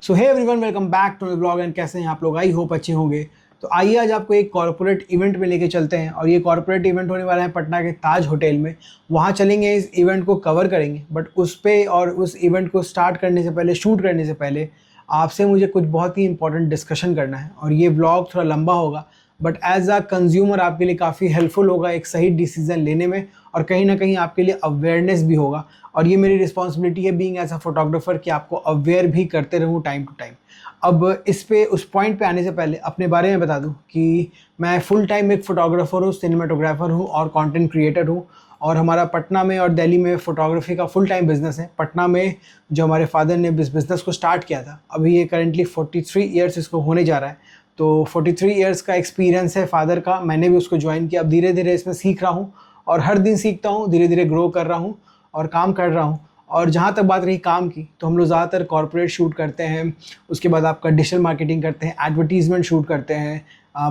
So hey everyone, welcome back to my blog. And कैसे हैं आप लोग? आई होप अच्छे होंगे। तो आइए आज आपको एक कॉर्पोरेट इवेंट में लेके चलते हैं। और ये कॉर्पोरेट इवेंट होने वाला है पटना के ताज होटल में। वहाँ चलेंगे, इस इवेंट को कवर करेंगे। बट उस पे और उस इवेंट को स्टार्ट करने से पहले, शूट करने से पहले आपसे मुझे कुछ बहुत ही इंपॉर्टेंट डिस्कशन करना है। और ये ब्लॉग थोड़ा लंबा होगा बट एज अ कंज्यूमर आपके लिए काफ़ी हेल्पफुल होगा एक सही डिसीजन लेने में। और कहीं ना कहीं आपके लिए अवेयरनेस भी होगा। और ये मेरी रिस्पॉन्सिबिलिटी है बीइंग एज अ फोटोग्राफर कि आपको अवेयर भी करते रहूँ टाइम टू टाइम। अब इस पे उस पॉइंट पे आने से पहले अपने बारे में बता दूं कि मैं फुल टाइम एक फ़ोटोग्राफ़र हूँ, सिनेमाटोग्राफ़र हूँ और कंटेंट क्रिएटर हूँ। और हमारा पटना में और दिल्ली में फ़ोटोग्राफी का फुल टाइम बिज़नेस है। पटना में जो हमारे फादर ने बिज़नेस को स्टार्ट किया था, अभी ये करेंटली 43 ईयर्स इसको होने जा रहा है। तो 43 ईयर्स का एक्सपीरियंस है फादर का। मैंने भी उसको ज्वाइन किया। अब धीरे धीरे इसमें सीख रहा हूँ और हर दिन सीखता हूँ, धीरे धीरे ग्रो कर रहा हूँ और काम कर रहा हूँ। और जहाँ तक बात रही काम की, तो हम लोग ज़्यादातर कॉर्पोरेट शूट करते हैं। उसके बाद आपका डिजिटल मार्केटिंग करते हैं, एडवर्टीजमेंट शूट करते हैं,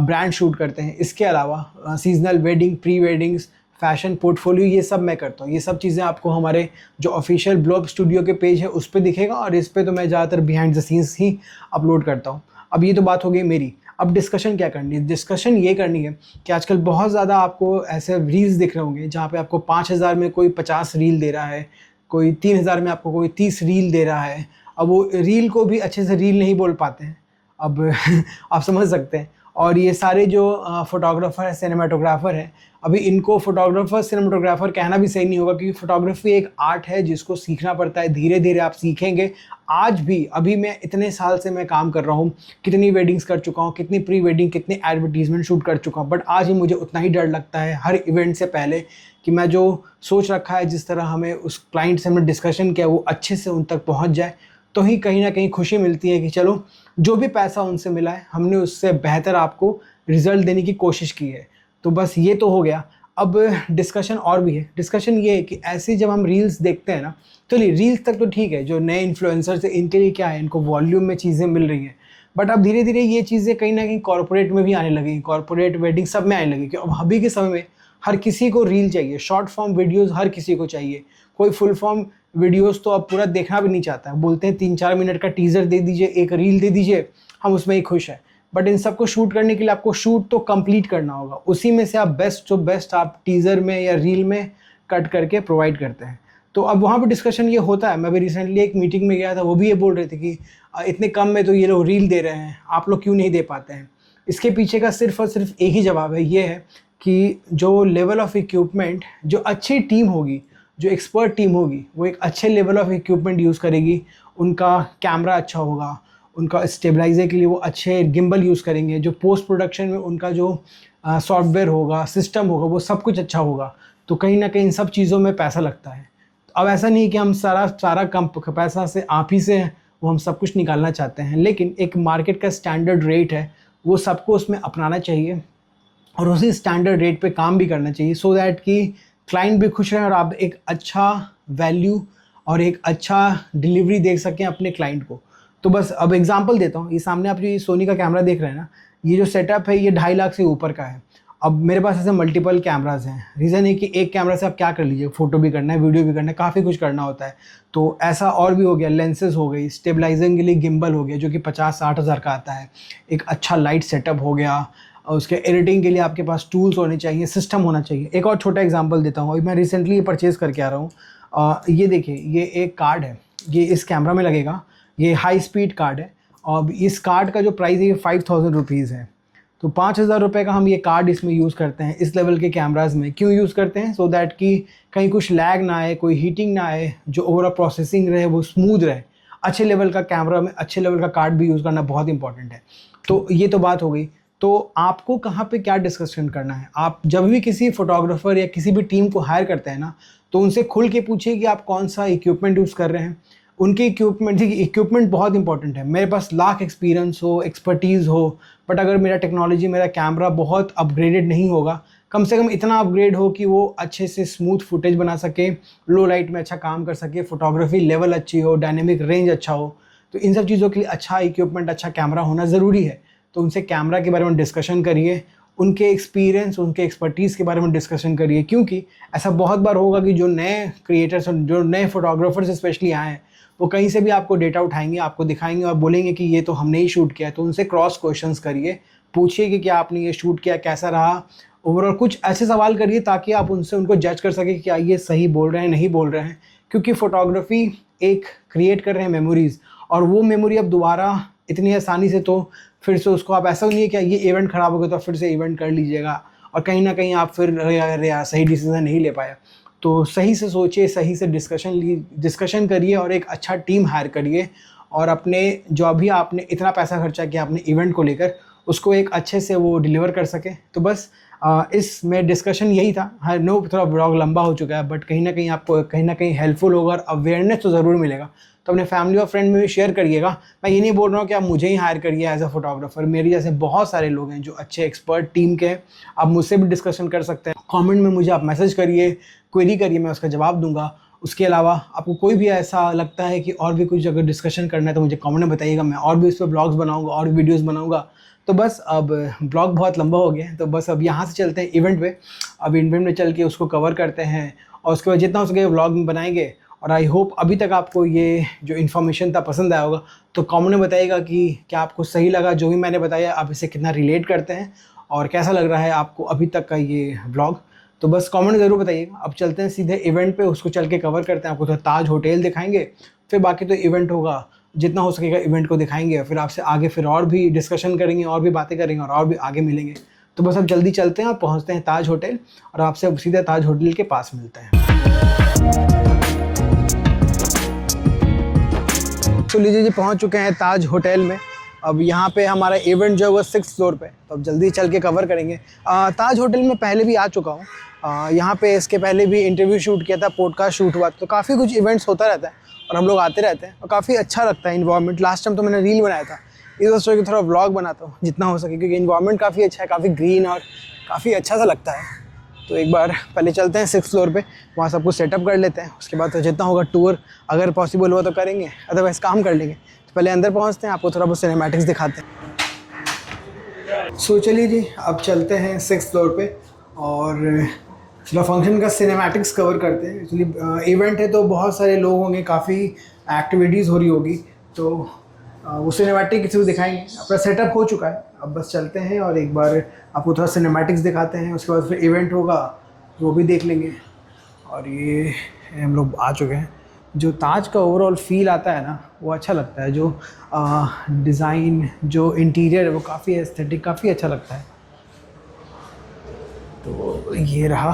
ब्रांड शूट करते हैं। इसके अलावा seasonal wedding, pre weddings, fashion portfolio, ये सब मैं करता हूँ। ये सब चीज़ें आपको हमारे जो ऑफिशियल ब्लॉग स्टूडियो के पेज है उस पर दिखेगा। और इस पर तो मैं ज़्यादातर behind the scenes he upload करता हूँ। अब ये तो बात हो गई मेरी। अब डिस्कशन क्या करनी है? डिस्कशन ये करनी है कि आजकल बहुत ज़्यादा आपको ऐसे रील्स दिख रहे होंगे जहाँ पे आपको 5,000 में कोई 50 रील दे रहा है, कोई 3,000 में आपको कोई 30 रील दे रहा है। अब वो रील को भी अच्छे से रील नहीं बोल पाते हैं। अब आप समझ सकते हैं। और ये सारे जो फोटोग्राफर है, सिनेमाटोग्राफर है, अभी इनको फोटोग्राफर सिनेमाटोग्राफर कहना भी सही नहीं होगा क्योंकि फोटोग्राफी एक आर्ट है जिसको सीखना पड़ता है। धीरे धीरे आप सीखेंगे। आज भी अभी मैं इतने साल से मैं काम कर रहा हूँ, कितनी वेडिंग्स कर चुका हूँ, कितनी प्री वेडिंग, कितने एडवर्टीजमेंट शूट कर चुका हूँ। बट आज भी मुझे उतना ही डर लगता है हर इवेंट से पहले कि मैं जो सोच रखा है, जिस तरह हमें उस क्लाइंट से हमने डिस्कशन किया, वो अच्छे से उन तक पहुँच जाए। तो ही कहीं ना कहीं खुशी मिलती है कि चलो जो भी पैसा उनसे मिला है हमने उससे बेहतर आपको रिजल्ट देने की कोशिश की है। तो बस ये तो हो गया। अब डिस्कशन और भी है। डिस्कशन ये है कि ऐसे जब हम रील्स देखते हैं ना, चलिए रील्स तक तो ठीक है, जो नए इन्फ्लुएंसर्स है इनके लिए क्या है, इनको वॉल्यूम में चीज़ें मिल रही हैं। बट अब धीरे धीरे ये चीज़ें कहीं ना कहीं कॉर्पोरेट में भी आने लगी, कॉर्पोरेट वेडिंग सब में आने लगी। कि अब अभी के समय में हर किसी को रील चाहिए, शॉर्ट फॉर्म वीडियोज़ हर किसी को चाहिए। कोई फुल फॉर्म वीडियोज़ तो अब पूरा देखना भी नहीं चाहता है। बोलते हैं 3-4 मिनट का टीज़र दे दीजिए, एक रील दे दीजिए, हम उसमें ही खुश हैं। बट इन सबको शूट करने के लिए आपको शूट तो कंप्लीट करना होगा। उसी में से आप बेस्ट जो बेस्ट आप टीज़र में या रील में कट करके प्रोवाइड करते हैं। तो अब वहाँ पे डिस्कशन ये होता है। मैं भी रिसेंटली एक मीटिंग में गया था, वो भी ये बोल रहे थे कि इतने कम में तो ये लोग रील दे रहे हैं, आप लोग क्यों नहीं दे पाते हैं? इसके पीछे का सिर्फ और सिर्फ एक ही जवाब है, ये है कि जो लेवल ऑफ इक्विपमेंट, जो अच्छी टीम होगी, जो एक्सपर्ट टीम होगी, वो एक अच्छे लेवल ऑफ इक्विपमेंट यूज़ करेगी। उनका कैमरा अच्छा होगा, उनका स्टेबलाइजर के लिए वो अच्छे गिम्बल यूज़ करेंगे, जो पोस्ट प्रोडक्शन में उनका जो सॉफ्टवेयर होगा, सिस्टम होगा, वो सब कुछ अच्छा होगा। तो कहीं ना कहीं इन सब चीज़ों में पैसा लगता है। तो अब ऐसा नहीं कि हम सारा कम पैसा से आप ही से वो हम सब कुछ निकालना चाहते हैं, लेकिन एक मार्केट का स्टैंडर्ड रेट है, वो सबको उसमें अपनाना चाहिए और उसी स्टैंडर्ड रेट पे काम भी करना चाहिए। सो दैट कि क्लाइंट भी खुश रहें और आप एक अच्छा वैल्यू और एक अच्छा डिलीवरी दे सकें अपने क्लाइंट को। तो बस अब एग्जांपल देता हूँ। ये सामने आप जो ये सोनी का कैमरा देख रहे हैं ना, ये जो सेटअप है ये 2.5 लाख से ऊपर का है। अब मेरे पास ऐसे मल्टीपल कैमराज हैं। रीज़न है कि एक कैमरा से आप क्या कर लीजिए, फ़ोटो भी करना है, वीडियो भी करना है, काफ़ी कुछ करना होता है। तो ऐसा और भी हो गया, लेंसेज हो गई, स्टेबलाइजिंग के लिए गिम्बल हो गया जो कि 50-60 हज़ार का आता है, एक अच्छा लाइट सेटअप हो गया, और उसके एडिटिंग के लिए आपके पास टूल्स होने चाहिए, सिस्टम होना चाहिए। एक और छोटा एग्जांपल देता हूँ। मैं रिसेंटली ये परचेज़ करके आ रहा हूँ। ये देखिए, ये एक कार्ड है, ये इस कैमरा में लगेगा। ये हाई स्पीड कार्ड है और इस कार्ड का जो प्राइस है ये 5,000 रुपीज़ है। तो 5,000 रुपये का हम ये कार्ड इसमें यूज़ करते हैं इस लेवल के कैमराज में। क्यों यूज़ करते हैं? सो दैट कि कहीं कुछ लैग ना आए, कोई हीटिंग ना आए, जो ओवरऑल प्रोसेसिंग रहे वो स्मूथ रहे। अच्छे लेवल का कैमरा में अच्छे लेवल का कार्ड भी यूज़ करना बहुत इंपॉर्टेंट है। तो ये तो बात हो गई। तो आपको कहाँ पे क्या डिस्कशन करना है? आप जब भी किसी फोटोग्राफर या किसी भी टीम को हायर करते हैं ना, तो उनसे खुल के पूछिए कि आप कौन सा इक्विपमेंट यूज़ कर रहे हैं। उनके इक्विपमेंट, देखिए इक्विपमेंट बहुत इंपॉर्टेंट है। मेरे पास लाख एक्सपीरियंस हो, एक्सपर्टीज़ हो, बट अगर मेरा टेक्नोलॉजी, मेरा कैमरा बहुत अपग्रेडेड नहीं होगा, कम से कम इतना अपग्रेड हो कि वो अच्छे से स्मूथ फुटेज बना सके, लो लाइट में अच्छा काम कर सके, फोटोग्राफी लेवल अच्छी हो, डायनेमिक रेंज अच्छा हो, तो इन सब चीज़ों के लिए अच्छा इक्विपमेंट, अच्छा कैमरा होना ज़रूरी है। तो उनसे कैमरा के बारे में डिस्कशन करिए, उनके एक्सपीरियंस, उनके एक्सपर्टीज़ के बारे में डिस्कशन करिए। क्योंकि ऐसा बहुत बार होगा कि जो नए क्रिएटर्स और जो नए फोटोग्राफर्स स्पेशली आए हैं, वो कहीं से भी आपको डेटा उठाएंगे, आपको दिखाएंगे और बोलेंगे कि ये तो हमने ही शूट किया है। तो उनसे क्रॉस क्वेश्चंस करिए, पूछिए कि क्या आपने ये शूट किया, कैसा रहा ओवरऑल। कुछ ऐसे सवाल करिए ताकि आप उनसे उनको जज कर सकें कि क्या ये सही बोल रहे हैं नहीं बोल रहे हैं। क्योंकि फ़ोटोग्राफी एक क्रिएट कर रहे हैं मेमोरीज़, और वो मेमोरी अब दोबारा इतनी आसानी से तो फिर से उसको आप ऐसा नहीं है कि ये इवेंट ख़राब हो गया तो फिर से इवेंट कर लीजिएगा और कहीं ना कहीं आप फिर अरे यार सही डिसीजन नहीं ले पाया। तो सही से सोचिए, सही से डिस्कशन करिए और एक अच्छा टीम हायर करिए, और अपने जो अभी आपने इतना पैसा खर्चा किया अपने इवेंट को लेकर उसको एक अच्छे से वो डिलीवर कर सके। तो बस इसमें डिस्कशन यही था। हाँ, नो थोड़ा ब्लॉग लंबा हो चुका है, बट कहीं ना कहीं आपको कहीं ना कहीं हेल्पफुल होगा और अवेयरनेस तो ज़रूर मिलेगा। तो अपने फैमिली और फ्रेंड में भी शेयर करिएगा। मैं ये नहीं बोल रहा हूँ कि आप मुझे ही हायर करिए एज अ फोटोग्राफर, मेरे जैसे बहुत सारे लोग हैं जो अच्छे एक्सपर्ट टीम के हैं, आप मुझसे भी डिस्कशन कर सकते हैं। कमेंट में मुझे आप मैसेज करिए, क्वेरी करिए, मैं उसका जवाब दूंगा। उसके अलावा आपको कोई भी ऐसा लगता है कि और भी कुछ अगर डिस्कशन करना है तो मुझे कमेंट में बताइएगा, मैं और भी इस पर ब्लॉग्स बनाऊँगा और वीडियोज़ बनाऊँगा। तो बस अब ब्लॉग बहुत लंबा हो गया है, तो बस अब यहाँ से चलते हैं इवेंट पे। अब इवेंट में चल के उसको कवर करते हैं और उसके बाद जितना हो सके व्लॉग में बनाएंगे। और आई होप अभी तक आपको ये जो इन्फॉर्मेशन था पसंद आया होगा। तो कमेंट में बताइएगा कि क्या आपको सही लगा जो भी मैंने बताया, आप इसे कितना रिलेट करते हैं और कैसा लग रहा है आपको अभी तक का ये व्लॉग। तो बस कमेंट ज़रूर बताइएगा। अब चलते हैं सीधे इवेंट पे, उसको चल के कवर करते हैं। आपको तो ताज होटल दिखाएंगे, फिर बाकी तो इवेंट होगा, जितना हो सकेगा इवेंट को दिखाएंगे, फिर आपसे आगे फिर और भी डिस्कशन करेंगे, और भी बातें करेंगे और भी आगे मिलेंगे। तो बस अब जल्दी चलते हैं और पहुंचते हैं ताज होटल, और आपसे अब सीधे ताज होटल के पास मिलते हैं। तो लीजिए जी, पहुंच चुके हैं ताज होटल में। अब यहाँ पे हमारा इवेंट जो है वो 6th फ्लोर पे, तो अब जल्दी चल के कवर करेंगे। ताज होटल में पहले भी आ चुका हूँ। यहाँ पे इसके पहले भी इंटरव्यू शूट किया था, पॉडकास्ट शूट हुआ, तो काफ़ी कुछ इवेंट्स होता रहता है और हम लोग आते रहते हैं और काफ़ी अच्छा लगता है इन्वायरमेंट। लास्ट टाइम तो मैंने रील बनाया था, इस वजह से थोड़ा व्लॉग बनाता हूँ जितना हो सके, क्योंकि इन्वायरमेंट काफ़ी अच्छा है, काफ़ी ग्रीन और काफ़ी अच्छा सा लगता है। तो एक बार पहले चलते हैं 6th फ्लोर पे, वहाँ सब कुछ सेटअप कर लेते हैं। उसके बाद तो जितना होगा टूर अगर पॉसिबल हुआ तो करेंगे, अदरवाइज़ काम कर लेंगे। तो पहले अंदर पहुँचते हैं, आपको थोड़ा बहुत सिनेमैटिक्स दिखाते हैं। सो चलिए जी, अब चलते हैं 6th फ्लोर पे और थोड़ा फंक्शन का सिनेमैटिक्स कवर करते हैं। एक्चुअली इवेंट है तो बहुत सारे लोग होंगे, काफ़ी एक्टिविटीज़ हो रही होगी, तो वो सिनेमैटिक किसी को दिखाएंगे। अपना सेटअप हो चुका है, अब बस चलते हैं और एक बार आपको थोड़ा सिनेमैटिक्स दिखाते हैं। उसके बाद फिर इवेंट होगा, वो भी देख लेंगे। और ये हम लोग आ चुके हैं। जो ताज का ओवरऑल फील आता है ना, वो अच्छा लगता है। जो डिज़ाइन, जो इंटीरियर है वो काफ़ी एस्थेटिक, काफ़ी अच्छा लगता है। तो ये रहा।